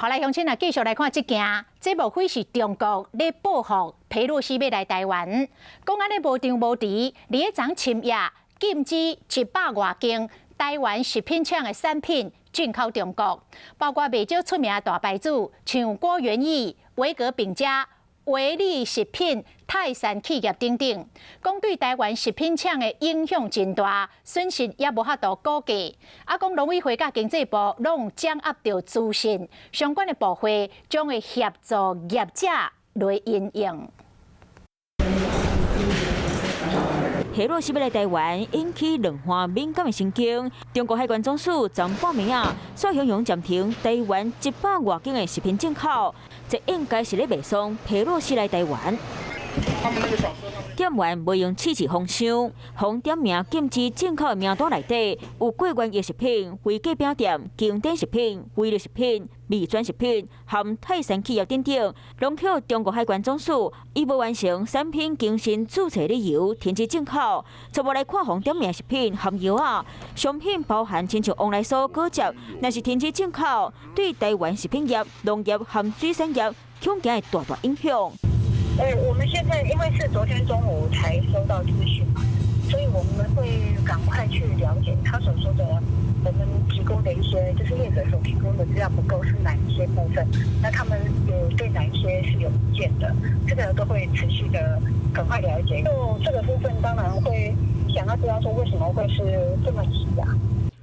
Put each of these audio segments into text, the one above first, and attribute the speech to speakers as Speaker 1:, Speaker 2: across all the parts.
Speaker 1: 好来，乡亲啊，继续来看这件，这莫非是中国咧报复佩洛西要来台湾？公安咧无张无弛，伫昨深夜禁止100多件台湾食品厂的产品进口中国，包括未少出名的大牌子，像郭元益、维格饼家、维力食品、泰山企业等等，讲对台湾食品厂的影响真大，损失也无法度估计。讲农委会甲经济部拢掌握到资讯，相关的部会将会协助业者来应用。
Speaker 2: 佩洛西要来台湾，引起两岸敏感的神经。中国海关总署昨半暝啊，率先暂停台湾100多件的食品进口，这应该是咧卖送佩洛西来台湾。店员未用刺字封箱，红点名禁止进口的名单内底有过原液食品、飞机饼店、经典食品、威力食品、味全食品含泰山企业等等，拢扣中国海关总署以无完成产品更新注册理由停止进口。初步来看，红点名食品含药啊，商品包含亲像往来所果汁，若是停止进口，对台湾食品业、农业含水产业恐惊会大影响。
Speaker 3: 我们现在因为是昨天中午才收到资讯嘛，所以我们会赶快去了解他所说的我们提供的一些，就是业者所提供的资料不够是哪一些部分，那他们有对哪一些是有意见的，这个都会持续的赶快了解。就这个部分当然会想要知道说为什么会是这么急啊。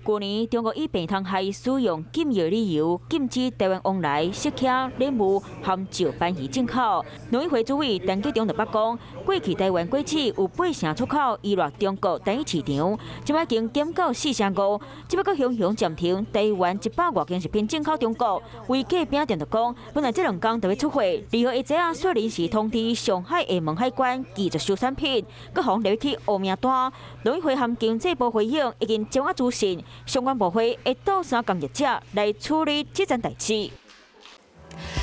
Speaker 2: 去年，中国以病虫害使用禁药理由，禁止台湾往来食客、莲雾含石斑鱼进口。农委会主委陈吉中就捌讲，过去台湾过去有8成出口依赖中国单一市场，即摆经减到4成5，即摆阁熊暂停台湾100多件食品进口中国。维记饼店就讲，本来这2天就要出货，2号一早啊，说临时通知上海厦门海关拒绝收产品，各方入去黑名单。农委会含经济部回应已经掌握资讯。相关部会会到3工业者来处理这件代志。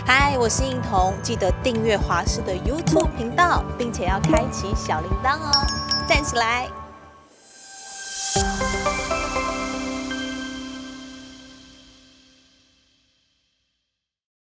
Speaker 4: 嗨，我是映彤，记得订阅华视的 YouTube 频道，并且要开启小铃铛哦，站起来！